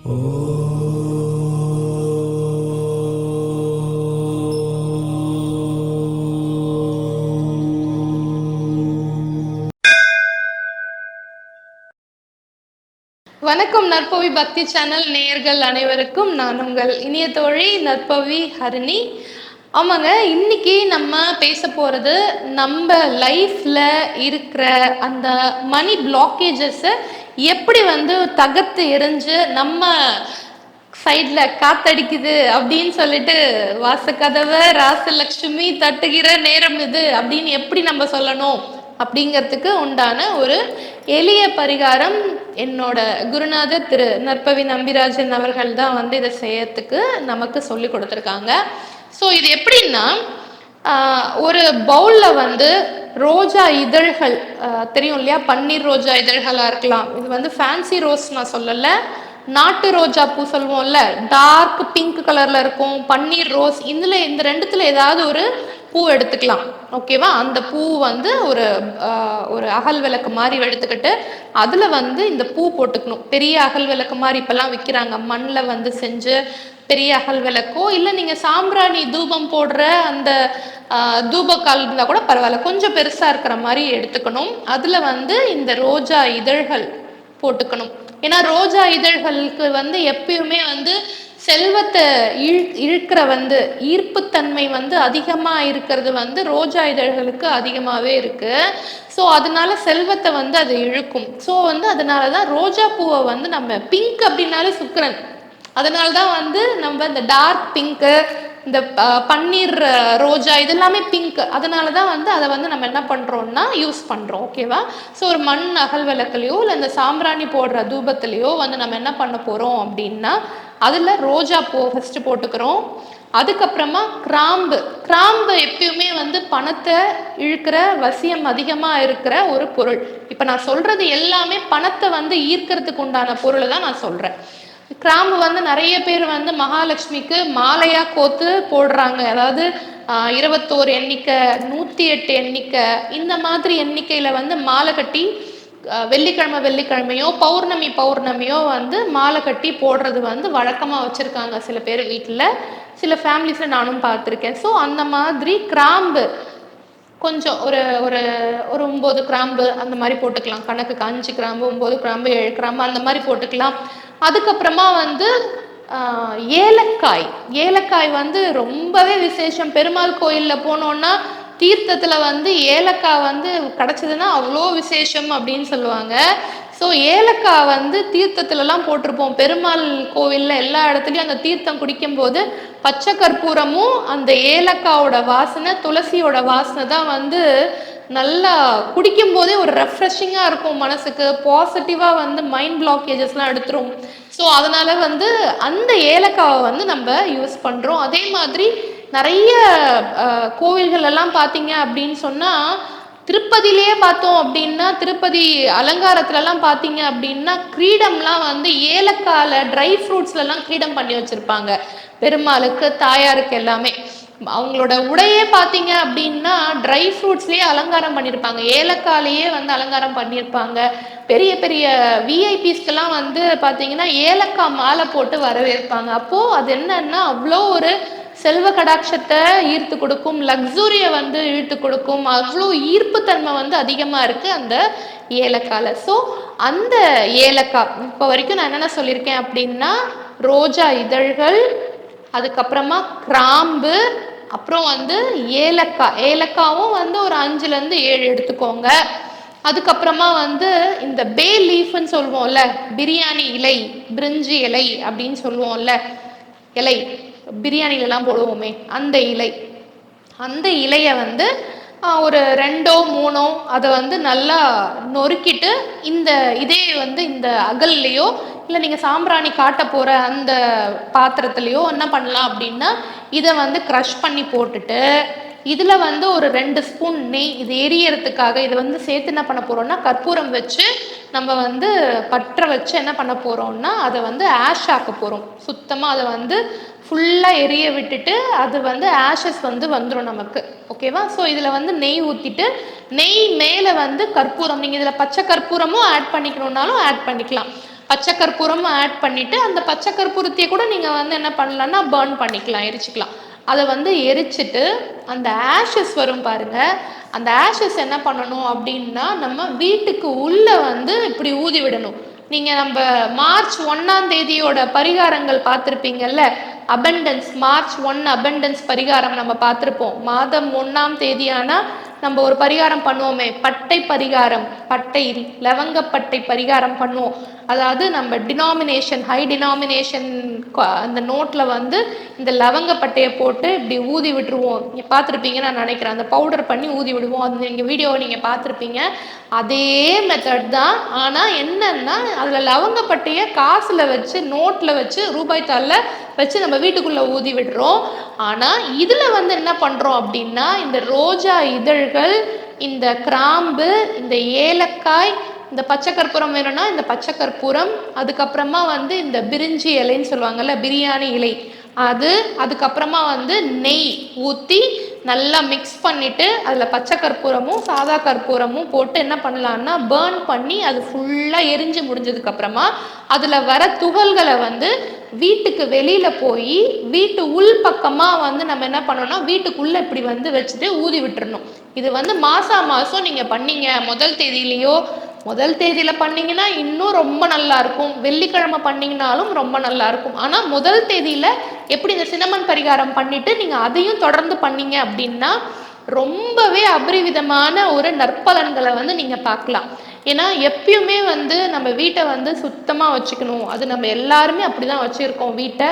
வணக்கம் நற்பவி பக்தி சேனல் நேயர்கள் அனைவருக்கும் நான் உங்கள் இனிய தோழி நற்பவி ஹரிணி. ஆமாங்க, இன்னைக்கு நம்ம பேச போகிறது நம்ம லைஃப்பில் இருக்கிற அந்த மணி பிளாக்கேஜஸை எப்படி தகர்த்து எறிஞ்சு நம்ம சைடில் காத்தடிக்குது அப்படின்னு சொல்லிட்டு வாசக்கதவை ராசலட்சுமி தட்டுகிற நேரம் இது அப்படின்னு எப்படி நம்ம சொல்லணும் அப்படிங்கிறதுக்கு உண்டான ஒரு எளிய பரிகாரம் என்னோட குருநாதர் திரு நற்பவி நம்பிராஜன் அவர்கள் தான் இதை செய்யறதுக்கு நமக்கு சொல்லி கொடுத்துருக்காங்க. ஸோ இது எப்படின்னா, ஒரு பவுலில் ரோஜா இதழ்கள் தெரியும் இல்லையா, பன்னீர் ரோஜா இதழ்களாக இருக்கலாம். இது ஃபேன்சி ரோஸ் நான் சொல்லலை, நாட்டு ரோஜா பூ சொல்லுவோம்ல, டார்க் பிங்க் கலர்ல இருக்கும், பன்னீர் ரோஸ், இந்த ரெண்டுத்துல ஏதாவது ஒரு பூ எடுத்துக்கலாம். ஓகேவா? அந்த பூ ஒரு அகல் விளக்கு மாதிரி எடுத்துக்கிட்டு அதுல இந்த பூ போட்டுக்கணும். பெரிய அகல் விளக்கு மாதிரி இப்பெல்லாம் விற்கிறாங்க, மண்ணில் செஞ்சு பெரிய அகல் விளக்கோ, இல்லை நீங்க சாம்பிராணி தூபம் போடுற அந்த தூபக்கால் இருந்தால் கூட பரவாயில்ல, கொஞ்சம் பெருசா இருக்கிற மாதிரி எடுத்துக்கணும். அதுல இந்த ரோஜா இதழ்கள் போட்டுக்கணும். ஏன்னா ரோஜா இதழ்களுக்கு எப்பயுமே செல்வத்தை இழுக்கிற ஈர்ப்புத்தன்மை அதிகமாக இருக்கிறது ரோஜா இதழ்களுக்கு அதிகமாகவே இருக்கு. ஸோ அதனால செல்வத்தை அது இழுக்கும். ஸோ அதனால தான் ரோஜா பூவை நம்ம பிங்க் அப்படின்னாலே சுக்கிரன், அதனால தான் நம்ம இந்த டார்க் பிங்க்கு, இந்த பன்னீர் ரோஜா இதெல்லாமே பிங்க், அதனால தான் அதை நம்ம என்ன பண்ணுறோம்னா யூஸ் பண்ணுறோம். ஓகேவா? ஸோ ஒரு மண் அகல் விளக்குலையோ இல்லை இந்த சாம்பிராணி போடுற தூபத்துலையோ நம்ம என்ன பண்ண போகிறோம் அப்படின்னா, அதில் ரோஜா பூ ஃபஸ்ட்டு போட்டுக்கிறோம். அதுக்கப்புறமா கிராம்பு எப்பயுமே பணத்தை இழுக்கிற வசியம் அதிகமாக இருக்கிற ஒரு பொருள். இப்போ நான் சொல்கிறது எல்லாமே பணத்தை ஈர்க்கிறதுக்கு உண்டான பொருளை தான் நான் சொல்கிறேன். கிராம்பு நிறைய பேர் மகாலட்சுமிக்கு மாலையாக கோத்து போடுறாங்க. அதாவது 21 எண்ணிக்கை, 108 எண்ணிக்கை, இந்த மாதிரி எண்ணிக்கையில் மாலை கட்டி வெள்ளிக்கிழமையோ பௌர்ணமியோ மாலை கட்டி போடுறது வழக்கமாக வச்சுருக்காங்க சில பேர் வீட்டில், சில ஃபேமிலிஸில் நானும் பார்த்துருக்கேன். ஸோ அந்த மாதிரி கிராம்பு கொஞ்சம் ஒரு ஒரு ஒரு 9 கிராம்பு அந்த மாதிரி போட்டுக்கலாம். கணக்குக்கு 5 கிராம்பு, 9 கிராம்பு, 7 கிராம்பு அந்த மாதிரி போட்டுக்கலாம். அதுக்கப்புறமா ஏலக்காய் ரொம்பவே விசேஷம். பெருமாள் கோயிலில் போனோன்னா தீர்த்தத்தில் ஏலக்காய் கிடச்சிதுன்னா அவ்வளோ விசேஷம் அப்படின்னு சொல்லுவாங்க. ஸோ ஏலக்காய் தீர்த்தத்துலலாம் போட்டிருப்போம். பெருமாள் கோவிலில் எல்லா இடத்துலையும் அந்த தீர்த்தம் குடிக்கும்போது பச்சை கற்பூரமும் அந்த ஏலக்காயோட வாசனை, துளசியோட வாசனை தான் நல்லா குடிக்கும் போதே ஒரு ரெஃப்ரெஷிங்காக இருக்கும் மனசுக்கு, பாசிட்டிவாக மைண்ட் பிளாக்கேஜஸ்லாம் எடுத்துரும். ஸோ அதனால அந்த ஏலக்காவை நம்ம யூஸ் பண்ணுறோம். அதே மாதிரி நிறைய கோவில்கள் எல்லாம் பார்த்தீங்க அப்படின்னு சொன்னால், திருப்பதியிலேயே பார்த்தோம் அப்படின்னா, திருப்பதி அலங்காரத்துலலாம் பார்த்தீங்க அப்படின்னா கிரீடம்லாம் ஏலக்கால ட்ரை ஃப்ரூட்ஸ்லாம் கிரீடம் பண்ணி வச்சுருப்பாங்க. பெருமாளுக்கு, தாயாருக்கு எல்லாமே அவங்களோட உடையே பார்த்தீங்க அப்படின்னா ட்ரை ஃப்ரூட்ஸ்லேயே அலங்காரம் பண்ணியிருப்பாங்க, ஏலக்காலேயே அலங்காரம் பண்ணியிருப்பாங்க. பெரிய பெரிய விஐபிஸ்க்கெல்லாம் பார்த்தீங்கன்னா ஏலக்காய் மாலை போட்டு வரவேற்பாங்க. அப்போது அது என்னன்னா அவ்வளோ ஒரு செல்வ கடாட்சத்தை ஈர்த்து கொடுக்கும், லக்ஸுரியை இழுத்து கொடுக்கும், அவ்வளோ ஈர்ப்புத்தன்மை அதிகமாக இருக்குது அந்த ஏலக்காயில். ஸோ அந்த ஏலக்காய் இப்போ வரைக்கும் நான் என்னென்ன சொல்லியிருக்கேன் அப்படின்னா, ரோஜா இதழ்கள், அதுக்கப்புறமா கிராம்பு, அப்புறம் ஏலக்காவும் ஒரு 5லேருந்து 7 எடுத்துக்கோங்க. அதுக்கப்புறமா இந்த பே லீஃப்னு சொல்லுவோம்ல, பிரியாணி இலை, பிரிஞ்சி இலை அப்படின்னு சொல்லுவோம்ல, இலை பிரியாணிலலாம் போடுவோமே அந்த இலையை ஒரு 2ஓ 3ஓ அதை நல்லா நொறுக்கிட்டு இதே இந்த அகல்லையோ இல்லை நீங்கள் சாம்பிராணி காட்ட போகிற அந்த பாத்திரத்துலையோ என்ன பண்ணலாம் அப்படின்னா, இதை க்ரஷ் பண்ணி போட்டுட்டு இதில் ஒரு 2 ஸ்பூன் நெய், இது எரியறதுக்காக இதை சேர்த்து என்ன பண்ண போகிறோம்னா, கற்பூரம் வச்சு நம்ம பற்ற வச்சு என்ன பண்ண போகிறோம்னா, அதை ஆஷ் ஆக்க போகிறோம். சுத்தமாக அதை ஃபுல்லாக எரிய விட்டுட்டு அது ஆஷஸ் வந்துடும் நமக்கு. ஓகேவா? ஸோ இதில் நெய் ஊற்றிட்டு, நெய் மேலே கற்பூரம், நீங்கள் இதில் பச்சை கற்பூரமும் ஆட் பண்ணிக்கணுன்னாலும் ஆட் பண்ணிக்கலாம். பச்சை கற்பூரமும் ஆட் பண்ணிட்டு அந்த பச்சை கற்பூரத்தையே கூட நீங்க வந்து என்ன பண்ணலாம்னா பர்ன் பண்ணிக்கலாம், எரிச்சுக்கலாம். அதை வந்து எரிச்சிட்டு அந்த ஆஷஸ் வரும் பாருங்க, அந்த ஆஷஸ் என்ன பண்ணணும் அப்படின்னா நம்ம வீட்டுக்கு உள்ள வந்து இப்படி ஊதி விடணும். நீங்க நம்ம மார்ச் 1ஆம் தேதியோட பரிகாரங்கள் பார்த்துருப்பீங்கல்ல, அபண்டன்ஸ் மார்ச் 1 அபண்டன்ஸ் பரிகாரம் நம்ம பார்த்துருப்போம். மாதம் 1ஆம் தேதியானா நம்ம ஒரு பரிகாரம் பண்ணுவோமே, பட்டை பரிகாரம், பட்டை லவங்கப்பட்டை பரிகாரம் பண்ணுவோம். அதாவது நம்ம டினாமினேஷன் ஹை டினாமினேஷன் அந்த நோட்டில் வந்து இந்த லவங்கப்பட்டையை போட்டு இப்படி ஊதி விட்டுருவோம். நீங்கள் பார்த்துருப்பீங்கன்னு நான் நினைக்கிறேன். அந்த பவுடர் பண்ணி ஊதி விடுவோம். அது நீங்கள் வீடியோவை நீங்கள் பார்த்துருப்பீங்க. அதே மெத்தட் தான். ஆனால் என்னன்னா அதில் லவங்கப்பட்டையை காசில் வச்சு நோட்டில் வச்சு ரூபாய் தாளில் வச்சு நம்ம வீட்டுக்குள்ளே ஊதி விடுறோம். ஆனால் இதில் வந்து என்ன பண்ணுறோம் அப்படின்னா இந்த ரோஜா இதழ்கள், இந்த கிராம்பு, இந்த ஏலக்காய், இந்த பச்சை கற்பூரம் வேணும்னா இந்த பச்சை கற்பூரம், அதுக்கப்புறமா வந்து இந்த பிரிஞ்சி இலைன்னு சொல்லுவாங்கல்ல, பிரியாணி இலை, அதுக்கப்புறமா வந்து நெய் ஊற்றி நல்லா மிக்ஸ் பண்ணிவிட்டு அதில் பச்சை கற்பூரமும் சாதா கற்பூரமும் போட்டு என்ன பண்ணலான்னா பேர்ன் பண்ணி அது ஃபுல்லாக எரிஞ்சு முடிஞ்சதுக்கப்புறமா அதில் வர துகள்களை வந்து வீட்டுக்கு வெளியில் போய் வீட்டு உள் பக்கமாக வந்து நம்ம என்ன பண்ணோம்னா வீட்டுக்குள்ளே இப்படி வந்து வச்சுட்டு ஊதி விட்டுறணும். இது வந்து மாதம் நீங்கள் பண்ணீங்க, முதல் தேதியில் பண்ணிங்கன்னா இன்னும் ரொம்ப நல்லா இருக்கும். வெள்ளிக்கிழமை பண்ணிங்கனாலும் ரொம்ப நல்லா இருக்கும். ஆனால் முதல் தேதியில் எப்படி இந்த சின்னமன் பரிகாரம் பண்ணிட்டு நீங்கள் அதையும் தொடர்ந்து பண்ணீங்க அப்படின்னா ரொம்பவே அபரிவிதமான ஒரு நற்பலன்களை வந்து நீங்கள் பார்க்கலாம். ஏன்னா எப்பயுமே வந்து நம்ம வீட்டை வந்து சுத்தமாக வச்சுக்கணும். அது நம்ம எல்லாருமே அப்படி தான் வச்சுருக்கோம். வீட்டை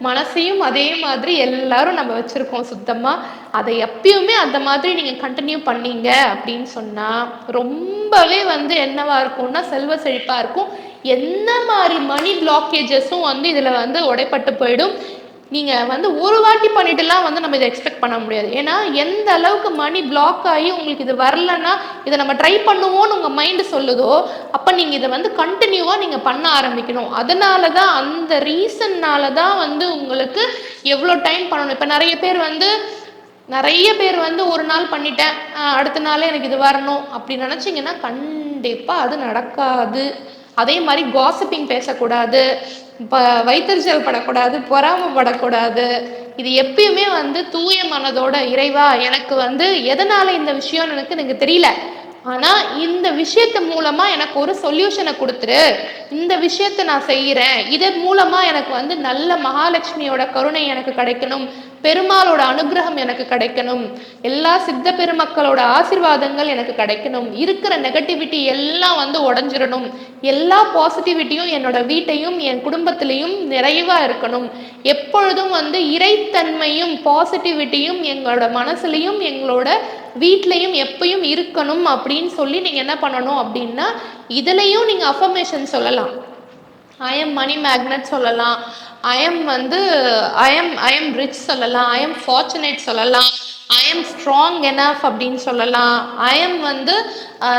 மனசையும் அதே மாதிரி எல்லாரும் நம்ம வச்சுருக்கோம் சுத்தமாக. அதை எப்பயுமே அந்த மாதிரி நீங்கள் கண்டினியூ பண்ணீங்க அப்படின்னு சொன்னால் ரொம்பவே வந்து என்னவா இருக்கும்னா செல்வ செழிப்பாக இருக்கும். என்ன மாதிரி மணி பிளாக்கேஜஸும் வந்து இதில் வந்து உடைப்பட்டு போயிடும். நீங்கள் வந்து ஒரு வாட்டி பண்ணிட்டுலாம் வந்து நம்ம இதை எக்ஸ்பெக்ட் பண்ண முடியாது. ஏன்னா எந்த அளவுக்கு மணி பிளாக் ஆகி உங்களுக்கு இது வரலன்னா இதை நம்ம ட்ரை பண்ணுவோன்னு உங்கள் மைண்டு சொல்லுதோ அப்போ நீங்கள் இதை வந்து கண்டினியூவாக நீங்கள் பண்ண ஆரம்பிக்கணும். அதனால தான் அந்த ரீசன்னால தான் வந்து உங்களுக்கு எவ்வளோ டைம் பண்ணணும். இப்போ நிறைய பேர் வந்து ஒரு நாள் பண்ணிட்டேன், அடுத்த நாளே எனக்கு இது வரணும் அப்படி நினச்சிங்கன்னா கண்டிப்பாக அது நடக்காது. அதே மாதிரி காசிப்பிங் பேசக்கூடாது, வைத்தறிச்சல் படக்கூடாது, பொறாமப்படக்கூடாது. இது எப்பயுமே வந்து தூய மனதோட இறைவா எனக்கு வந்து எதனால இந்த விஷயம் எனக்கு தெரியல, ஆனா இந்த விஷயத்து மூலமா எனக்கு ஒரு சொல்யூஷனை கொடுத்துரு, இந்த விஷயத்த நான் செய்யறேன், இதன் மூலமா எனக்கு வந்து நல்ல மகாலட்சுமியோட கருணை எனக்கு கிடைக்கணும், பெருமாளோட அனுகிரகம் எனக்கு கிடைக்கணும், எல்லா சித்த பெருமக்களோட ஆசீர்வாதங்கள் எனக்கு கிடைக்கணும், இருக்கிற நெகட்டிவிட்டி எல்லாம் வந்து உடஞ்சிடணும், எல்லா பாசிட்டிவிட்டியும் என்னோட வீட்டையும் என் குடும்பத்திலையும் நிறைவா இருக்கணும், எப்பொழுதும் வந்து இறைத்தன்மையும் பாசிட்டிவிட்டியும் எங்களோட மனசுலையும் எங்களோட வீட்லையும் எப்பயும் இருக்கணும் அப்படின்னு சொல்லி நீங்க என்ன பண்ணணும் அப்படின்னா இதுலயும் நீங்க அஃபர்மேஷன் சொல்லலாம். ஐ எம் மணி மேக்னட் சொல்லலாம், ஐ எம் ரிச் சொல்லலாம், ஐ எம் ஃபார்ச்சுனேட் சொல்லலாம், ஐ எம் ஸ்ட்ராங் எனஃப் அப்படின்னு சொல்லலாம், ஐ எம் வந்து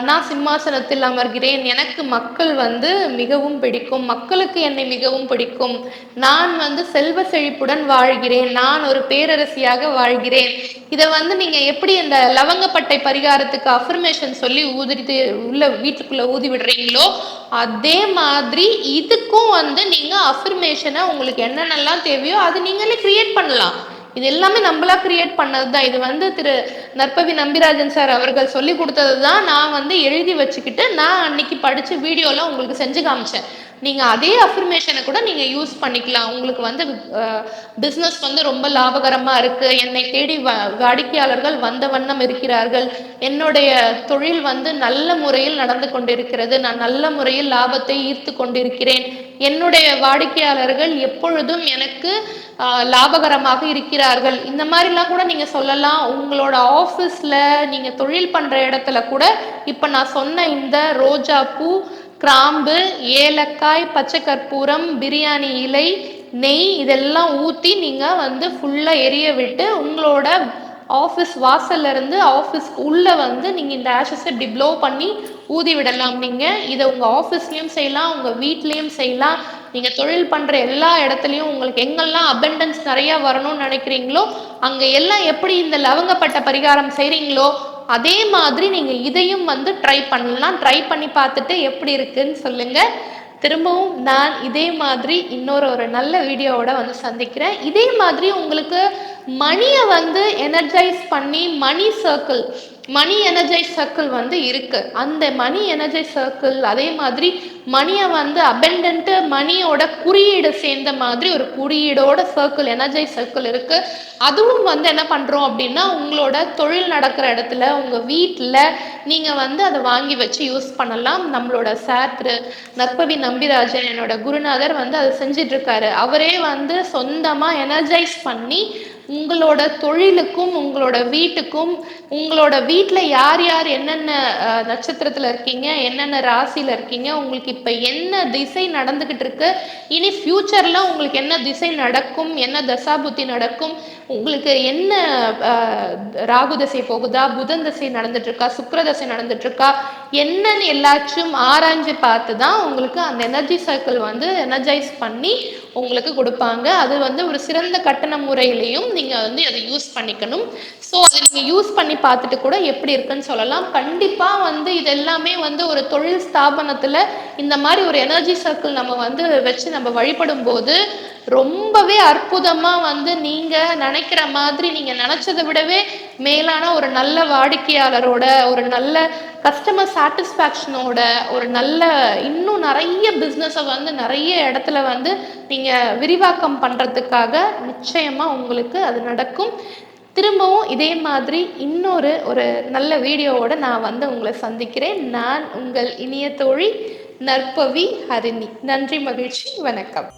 நான் சிம்மாசனத்தில் அமர்கிறேன், எனக்கு மக்கள் வந்து மிகவும் பிடிக்கும், மக்களுக்கு என்னை மிகவும் பிடிக்கும், நான் வந்து செல்வ செழிப்புடன் வாழ்கிறேன், நான் ஒரு பேரரசியாக வாழ்கிறேன். இதை வந்து நீங்கள் எப்படி இந்த லவங்கப்பட்டை பரிகாரத்துக்கு அஃபர்மேஷன் சொல்லி ஊதிட்டு வீட்டுக்குள்ளே ஊதி விடுறீங்களோ அதே மாதிரி இதுக்கும் வந்து நீங்கள் அஃபர்மேஷனை உங்களுக்கு என்னென்னலாம் தேவையோ அது நீங்களே கிரியேட் பண்ணலாம். இது எல்லாமே நம்மளா கிரியேட் பண்ணது தான். இது வந்து திரு நற்பவி நம்பிராஜன் சார் அவர்கள் சொல்லி கொடுத்தது தான் நான் வந்து எழுதி வச்சுக்கிட்டு நான் அன்னைக்கு படித்து வீடியோவில் உங்களுக்கு செஞ்சு காமிச்சேன். நீங்கள் அதே அஃபர்மேஷனை கூட நீங்கள் யூஸ் பண்ணிக்கலாம். உங்களுக்கு வந்து பிஸ்னஸ் வந்து ரொம்ப லாபகரமாக இருக்குது, என்னை தேடி வாடிக்கையாளர்கள் வந்த வண்ணம் இருக்கிறார்கள், என்னுடைய தொழில் வந்து நல்ல முறையில் நடந்து கொண்டிருக்கிறது, நான் நல்ல முறையில் லாபத்தை ஈர்த்து கொண்டிருக்கிறேன், என்னுடைய வாடிக்கையாளர்கள் எப்பொழுதும் எனக்கு லாபகரமாக இருக்கிறார்கள், இந்த மாதிரிலாம் கூட நீங்கள் சொல்லலாம். உங்களோட ஆஃபீஸில் நீங்கள் தொழில் பண்ணுற இடத்துல கூட இப்போ நான் சொன்ன இந்த ரோஜா பூ, கிராம்பு, ஏலக்காய், பச்சை கற்பூரம், பிரியாணி இலை, நெய் இதெல்லாம் ஊற்றி நீங்கள் வந்து ஃபுல்லாக எரிய விட்டு உங்களோட ஆஃபீஸ் வாசல்ல இருந்து ஆஃபீஸ்க்கு உள்ளே வந்து நீங்கள் இந்த ஆஷஸை இப்படி ப்ளோ பண்ணி ஊதி விடலாம். நீங்கள் இதை உங்கள் ஆஃபீஸ்லேயும் செய்யலாம், உங்கள் வீட்லேயும் செய்யலாம், நீங்கள் தொழில் பண்ணுற எல்லா இடத்துலையும் உங்களுக்கு எங்கெல்லாம் அபண்டன்ஸ் நிறையா வரணும்னு நினைக்கிறீங்களோ அங்கே எல்லாம் எப்படி இந்த லவங்கப்பட்ட பரிகாரம் செய்கிறீங்களோ அதே மாதிரி நீங்கள் இதையும் வந்து ட்ரை பண்ணலாம். ட்ரை பண்ணி பார்த்துட்டு எப்படி இருக்குன்னு சொல்லுங்கள். திரும்பவும் நான் இதே மாதிரி ஒரு நல்ல வீடியோவோட வந்து சந்திக்கிறேன். இதே மாதிரி உங்களுக்கு மணியை வந்து எனர்ஜைஸ் பண்ணி மணி எனர்ஜைஸ் சர்க்கிள் வந்து இருக்கு. அந்த மணி எனர்ஜைஸ் சர்க்கிள் அதே மாதிரி மணியை வந்து அபெண்டன்ட்டு மணியோட குறியீடு சேர்ந்த மாதிரி ஒரு குறியீடோட சர்க்கிள் எனர்ஜைஸ் சர்க்கிள் இருக்கு. அதுவும் வந்து என்ன பண்றோம் அப்படின்னா, உங்களோட தொழில் நடக்கிற இடத்துல உங்க வீட்டில் நீங்க வந்து அதை வாங்கி வச்சு யூஸ் பண்ணலாம். நம்மளோட சார் திரு நற்பவி நம்பிராஜன் என்னோட குருநாதர் வந்து அதை செஞ்சிட்டு இருக்காரு. அவரே வந்து சொந்தமா எனர்ஜைஸ் பண்ணி உங்களோட தொழிலுக்கும் உங்களோட வீட்டுக்கும் உங்களோட வீட்டில் யார் யார் என்னென்ன நட்சத்திரத்தில் இருக்கீங்க, என்னென்ன ராசியில் இருக்கீங்க, உங்களுக்கு இப்போ என்ன திசை நடந்துக்கிட்டு இருக்கு, இனி ஃப்யூச்சரில் உங்களுக்கு என்ன திசை நடக்கும், என்ன தசாபுத்தி நடக்கும், உங்களுக்கு என்ன ராகு தசை போகுதா, புதன் தசை நடந்துட்டு இருக்கா, சுக்கிர தசை நடந்துட்டு இருக்கா, என்னன்னு எல்லாச்சும் ஆராய்ஞ்சு பார்த்து தான் உங்களுக்கு அந்த எனர்ஜி சர்க்கிள் வந்து எனர்ஜைஸ் பண்ணி உங்களுக்கு கொடுப்பாங்க. அது வந்து ஒரு சிறந்த கட்டண முறையிலையும் நீங்கள் வந்து அதை யூஸ் பண்ணிக்கணும். ஸோ அதை நீங்கள் யூஸ் பண்ணி பார்த்துட்டு கூட எப்படி இருக்குன்னு சொல்லலாம். கண்டிப்பாக வந்து இது எல்லாமே வந்து ஒரு தொழில் ஸ்தாபனத்தில் இந்த மாதிரி ஒரு எனர்ஜி சர்க்கிள் நம்ம வந்து வச்சு நம்ம வழிபடும் போது ரொம்பவே அற்புதமாக வந்து நீங்கள் நினைக்கிற மாதிரி நீங்கள் நினச்சதை விடவே மேலான ஒரு நல்ல வாடிக்கையாளரோட, ஒரு நல்ல கஸ்டமர் சாட்டிஸ்ஃபேக்ஷனோட, ஒரு நல்ல இன்னும் நிறைய பிஸ்னஸை வந்து நிறைய இடத்துல வந்து நீங்கள் விரிவாக்கம் பண்ணுறதுக்காக நிச்சயமாக உங்களுக்கு அது நடக்கும். திரும்பவும் இதே மாதிரி ஒரு நல்ல வீடியோவோட நான் வந்து உங்களை சந்திக்கிறேன். நான் உங்கள் இனிய தோழி நற்பவி ஹரிணி. நன்றி, மகிழ்ச்சி, வணக்கம்.